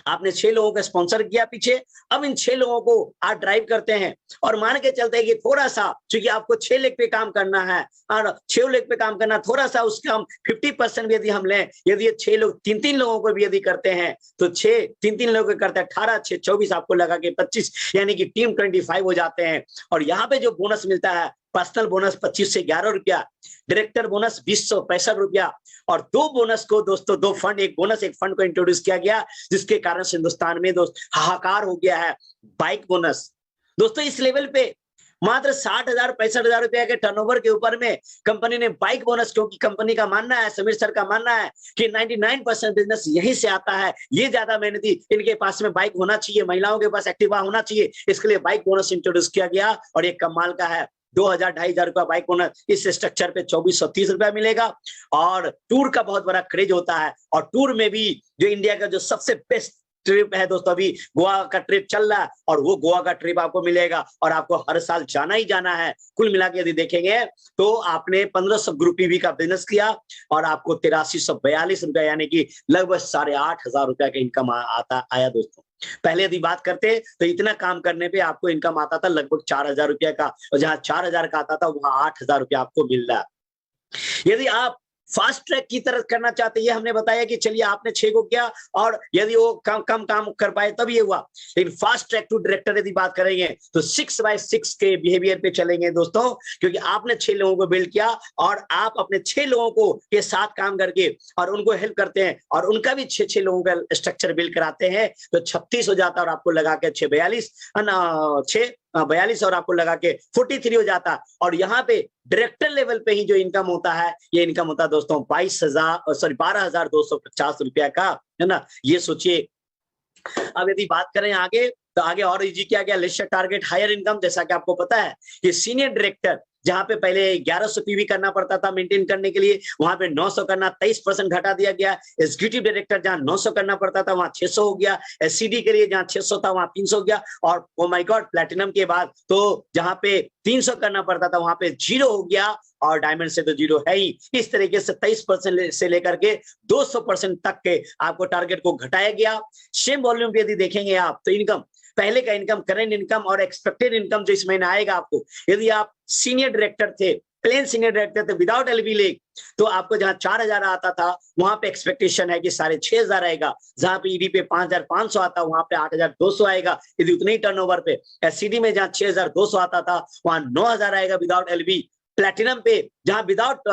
आपने 6 लोगों का स्पॉन्सर किया पीछे, अब इन 6 लोगों को आप ड्राइव करते हैं, और मान के चलते हैं कि थोड़ा सा, क्योंकि आपको 6 लेग पे काम करना है, और 6 लेग पे काम करना, थोड़ा सा उसका हम 50% भी यदि हम लें, यदि ये 6 लोग 3-3 लोगों को भी यदि करते हैं तो 6 3-3 लोगों को करते हैं 18 6 24, आपको लगा के 25, यानी कि टीम 25 हो जाते हैं। और यहाँ पे जो बोनस मिलता है, पर्सनल बोनस 25 से 11 रुपया, डायरेक्टर बोनस 2065 रुपया, और 2 बोनस को दोस्तों 2 फंड, एक बोनस एक फंड को इंट्रोड्यूस किया गया, जिसके कारण से हिंदुस्तान में दोस्त हाहाकार हो गया है। बाइक बोनस दोस्तों इस लेवल पे मात्र 60,000 65,000 रुपए के टर्नओवर के ऊपर में कंपनी ने बाइक बोनस, क्योंकि कंपनी का मानना है, समीर सर का मानना है कि 99% बिजनेस यहीं से आता है, ये ज्यादा मेहनती, इनके पास में बाइक होना चाहिए, महिलाओं के पास एक्टिवा होना चाहिए, इसके लिए बाइक बोनस इंट्रोड्यूस किया गया। और ये कमाल का है, 2,000-2,500 रुपया बाइक बोनस, इस स्ट्रक्चर पे 2,430 रुपया मिलेगा। और टूर का बहुत बड़ा क्रेज होता है, और टूर में भी जो इंडिया का जो सबसे बेस्ट ट्रिप है दोस्तों, अभी गोवा का ट्रिप चल रहा है, और वो गोवा का ट्रिप आपको मिलेगा, और आपको हर साल जाना ही जाना है। कुल मिला के यदि देखेंगे तो आपने 1500 ग्रुप पीवी का बिजनेस किया, और आपको 8342 रुपया, यानी कि लगभग 8,500 रुपया का इनकम आया दोस्तों। पहले यदि बात करते तो इतना काम करने पे आपको इनकम आता था लगभग 4,000 रुपया का, और जहां 4,000 का आता था वहां 8,000 रुपया आपको मिल रहा है। यदि आप फास्ट ट्रैक की तरह करना चाहते हैं, हमने बताया कि चलिए आपने 6 को किया, और यदि वो कम काम कर पाए तब ये हुआ। लेकिन फास्ट ट्रैक टू डायरेक्टर यदि बात करेंगे तो 6x6 के बिहेवियर पे चलेंगे दोस्तों, क्योंकि आपने 6 लोगों को बिल्ड किया, और आप अपने 6 लोगों को के साथ काम करके और उनको हेल्प करते हैं, और उनका भी 6 लोगों का स्ट्रक्चर बिल्ड कराते हैं, तो 36 हो जाता है, और आपको लगा के 6 42 और आपको लगा के 43 हो जाता। और यहाँ पे डायरेक्टर लेवल पे ही जो इनकम होता है, ये इनकम होता है दोस्तों 12,250 रुपया का, है ना। ये सोचिए। अब यदि बात करें आगे तो आगे और इजी किया गया, लिस्ट टारगेट हायर इनकम। जैसा कि आपको पता है कि सीनियर डायरेक्टर जहां पे पहले 1100 पीवी करना पड़ता था मेंटेन करने के लिए, वहां पे 900 करना, 23% घटा दिया गया। एग्जीक्यूटिव डायरेक्टर जहां 900 करना पड़ता था वहां 600 हो गया। एससीडी के लिए जहां 600 था वहां 300 हो गया। और ओ माय गॉड, प्लैटिनम के बाद तो जहां पे 300 करना पड़ता था वहां पे 0 हो गया, और डायमंड से तो 0 है ही। इस तरीके से 23% से लेकर के 200% तक के आपको टारगेट को घटाया गया। सेम वॉल्यूम पे यदि देखेंगे आप तो इनकम, पहले का इनकम, करंट इनकम और एक्सपेक्टेड इनकम जो इस महीने आएगा आपको, यदि आप सीनियर डायरेक्टर थे, प्लेन सीनियर डायरेक्टर थे विदाउट एलबी लेग, तो आपको जहां 4,000 आता था वहां पे एक्सपेक्टेशन है कि 6,500 आएगा। जहां पे ईडी पे 5,500 आता वहां पे 8,200 आएगा, यदि उतने ही टर्नओवर पे। एससीडी में जहां 6,200 आता था वहां 9,000 आएगा विदाउट एलबी। प्लैटिनम पे जहां विदाउट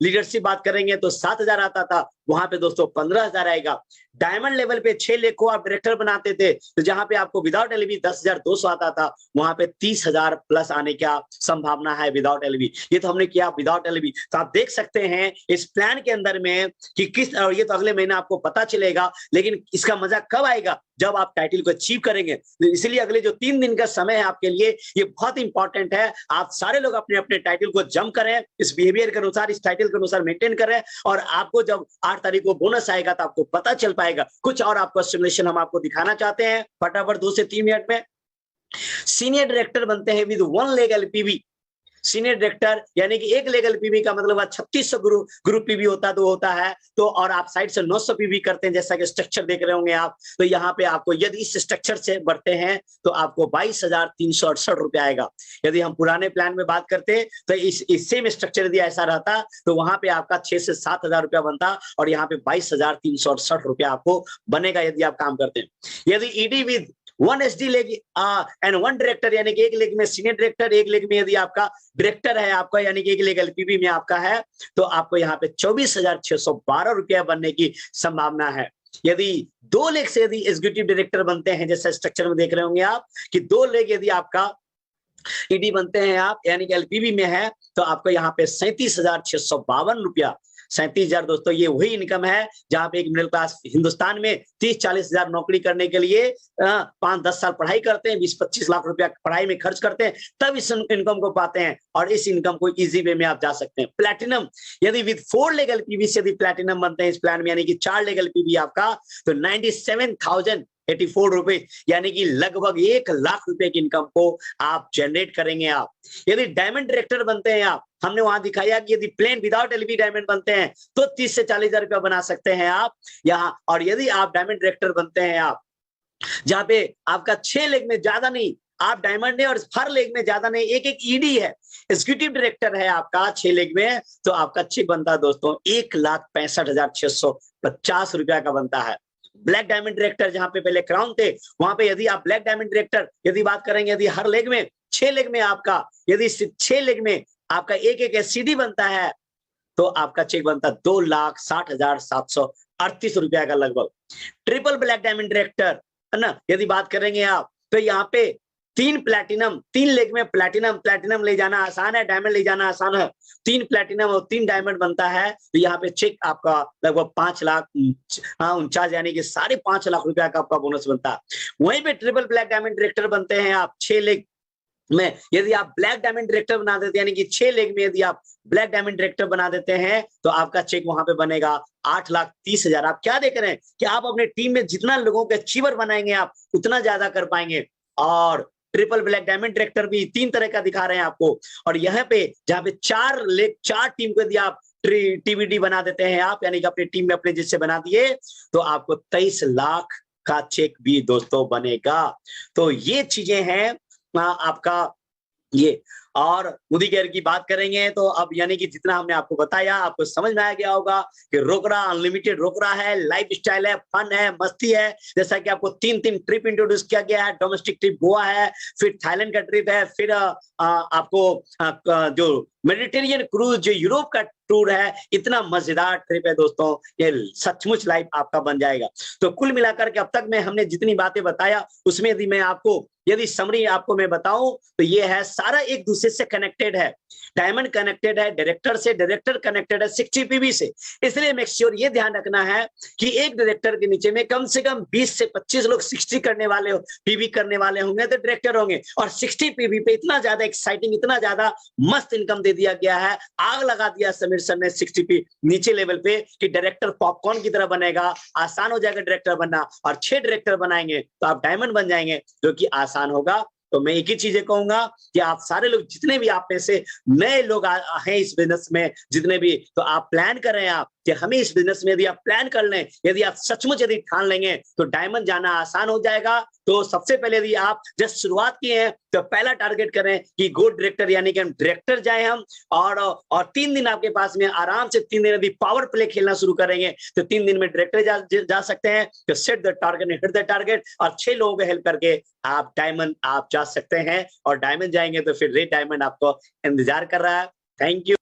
लीडरशिप बात करेंगे तो 7,000 आता था, वहां पे दोस्तों 15,000 आएगा। डायमंड लेवल पे 6 लाख को आप डायरेक्टर बनाते थे, तो जहां पे आपको विदाउट एलईबी 10,200 आता था, वहां पे 30,000 प्लस आने का संभावना है विदाउट एलईबी। ये तो हमने किया विदाउट एलईबी। तो आप देख सकते हैं इस प्लान के अंदर में कि किस, और ये तो अगले महीने आपको पता चलेगा, लेकिन इसका मजा कब आएगा, जब आप टाइटल को अचीव करेंगे। तो इसलिए अगले जो 3 दिन का समय है आपके लिए, ये बहुत इंपॉर्टेंट है। आप सारे लोग अपने अपने टाइटल को जम करें, इस बिहेवियर के अनुसार, इस टाइटल के अनुसार मेंटेन करें, और आपको जब 8 तारीख को बोनस आएगा तो आपको पता चल पाएगा। कुछ और आपको सिमुलेशन हम आपको दिखाना चाहते हैं फटाफट 2 से 3 मिनट में। सीनियर डायरेक्टर बनते हैं विद 1 लाख एलपीवी। सीनियर डायरेक्टर यानी कि 1 लाख एलपीवी का मतलब 3600 ग्रुप पीवी होता तो होता है, तो और आप साइड से 900 पीवी करते हैं, जैसा कि स्ट्रक्चर देख रहे होंगे आप। तो यहाँ पे आपको यदि इस स्ट्रक्चर से बढ़ते हैं तो आपको 22,368 रुपया आएगा। यदि हम पुराने प्लान में बात करते तो इस सेम स्ट्रक्चर यदि ऐसा रहता तो वहां पे आपका 6 से 7,000 रुपया बनता, और यहाँ पे 22,368 रुपया आपको बनेगा यदि आप काम करते हैं। यदि ED with 1 SD leg and 1 director, यानी कि 1 लेग में सीनियर डायरेक्टर, 1 लेग में यदि आपका डायरेक्टर है आपका, यानी कि 1 लेग एलपीवी में आपका है, तो आपको यहाँ पे 24,612 रुपया बनने की संभावना है। यदि 2 लेग से यदि एग्जीक्यूटिव डायरेक्टर बनते हैं, जैसा स्ट्रक्चर में देख रहे होंगे आप कि 2 लेग यदि आपका ईडी बनते हैं आप, यानी कि एलपीवी में है, तो आपको यहाँ पे 37,652 रुपया, 37,000 दोस्तों, ये वही इनकम है जहां पे एक मिडिल क्लास हिंदुस्तान में 30-40 हजार नौकरी करने के लिए 5-10 साल पढ़ाई करते हैं, 20-25 लाख रुपया पढ़ाई में खर्च करते हैं, तब इस इनकम को पाते हैं, और इस इनकम को इजी वे में आप जा सकते हैं। प्लैटिनम यदि विद 4 लेग एलपीवी से यदि प्लैटिनम बनते हैं इस प्लान में, यानी कि 4 लेग एलपीवी आपका, तो 97,084 रुपए, यानी कि लगभग 1 लाख रुपए की इनकम को आप जनरेट करेंगे आप। यदि डायमंड डायरेक्टर बनते हैं आप, हमने वहां दिखाया कि यदि प्लेन विदाउट एलईबी डायमंड बनते हैं तो 30 से 40,000 रुपया बना सकते हैं आप यहाँ। और यदि आप डायमंड डायरेक्टर बनते हैं आप, जहां पे आपका 6 लेग में ज्यादा नहीं, आप डायमंड है और हर लेग में ज्यादा नहीं, एक ईडी है, एग्जीक्यूटिव डायरेक्टर है आपका 6 लेग में, तो आपका चेक बनता है दोस्तों 1,65,650 रुपया का बनता है। ब्लैक डायमंड डायरेक्टर जहां पे पहले क्राउन थे, वहां पे यदि आप ब्लैक डायमंड डायरेक्टर यदि बात करेंगे, यदि हर लेग में 6 लेग में आपका, यदि 6 लेग में आपका एक एससीडी बनता है, तो आपका चेक बनता 2,60,738 रुपया का लगभग। ट्रिपल ब्लैक डायमंड डायरेक्टर है ना, यदि बात करेंगे आप, तो यहाँ पे 3 प्लैटिनम, 3 लेग में प्लैटिनम ले जाना आसान है, डायमंड ले जाना आसान है। 3 प्लैटिनम और 3 डायमंड बनता है, तो यहाँ पे चेक आपका लगभग 5,49,000 यानी कि 5.5 लाख रुपया का आपका बोनस बनता है। वहीं पे ट्रिपल ब्लैक डायमंड डायरेक्टर बनते हैं आप 6 लेग में, यदि आप ब्लैक डायमंड डायरेक्टर बना देते हैं, यानी कि 6 लेग में यदि आप ब्लैक डायमंड डायरेक्टर बना देते हैं, तो आपका चेक वहां पे बनेगा 8,30,000। आप क्या देख रहे हैं कि आप अपने टीम में जितना लोगों के अचीवर बनाएंगे आप, उतना ज्यादा कर पाएंगे। और ट्रिपल ब्लैक डायमंड डायरेक्टर भी 3 तरह का दिखा रहे हैं आपको, और यहाँ पे जहां पे 4 टीम को यदि आप टीवीडी बना देते हैं आप, यानी कि अपनी टीम में अपने जिससे बना दिए, तो आपको 23 लाख का चेक भी दोस्तों बनेगा। तो ये चीजें हैं आपका ये। और मोदी केयर की बात करेंगे तो अब यानी कि जितना हमने आपको बताया, आपको समझ में आ गया होगा कि रोकड़ा अनलिमिटेड रोकड़ा है, लाइफ स्टाइल है, फन है, मस्ती है। जैसा कि आपको 3 ट्रिप इंट्रोड्यूस किया गया है, डोमेस्टिक ट्रिप गोवा है, फिर थाईलैंड का ट्रिप है, फिर आपको जो मेडिटेरियन क्रूज जो यूरोप का टूर है, इतना मजेदार ट्रिप है दोस्तों, ये सचमुच लाइफ आपका बन जाएगा। तो कुल मिलाकर के अब तक में हमने जितनी बातें बताया, उसमें यदि मैं आपको यदि समरी आपको मैं बताऊं, तो ये है सारा एक दूसरे से कनेक्टेड है। डायमंड कनेक्टेड है डायरेक्टर से, डायरेक्टर कनेक्टेड है 60 पीवी से। इसलिए मेक श्योर ये ध्यान रखना है कि एक डायरेक्टर के नीचे में कम से कम 20 से 25 लोग 60 करने वाले पीवी करने वाले होंगे तो डायरेक्टर होंगे। और 60 पीवी पे इतना ज्यादा एक्साइटिंग, इतना ज्यादा मस्त इनकम दे दिया गया है, आग लगा दिया समीर सर ने 60 पी नीचे लेवल पे कि डायरेक्टर पॉपकॉर्न की तरह बनेगा, आसान हो जाएगा डायरेक्टर बनना। और 6 डायरेक्टर बनाएंगे तो आप डायमंड बन जाएंगे, जो कि आसान होगा। तो मैं एक ही चीजें कहूंगा कि आप सारे लोग, जितने भी आप में से नए लोग हैं इस बिजनेस में, जितने भी, तो आप प्लान कर रहे हैं आप कि हमें इस बिजनेस में यदि आप प्लान कर लें, यदि आप सचमुच यदि ठान लेंगे, तो डायमंड जाना आसान हो जाएगा। तो सबसे पहले यदि आप जस्ट शुरुआत किए हैं, तो पहला टारगेट करें कि गुड डायरेक्टर, यानी कि हम डायरेक्टर जाए हम, और 3 दिन आपके पास में आराम से 3 दिन यदि पावर प्ले खेलना शुरू करेंगे, तो 3 दिन में डायरेक्टर जा सकते हैं। तो set the target, hit the target, और 6 लोगों को हेल्प करके आप डायमंड आप जा सकते हैं। और डायमंड जाएंगे तो फिर रेड डायमंड आपको इंतजार कर रहा है। Thank you.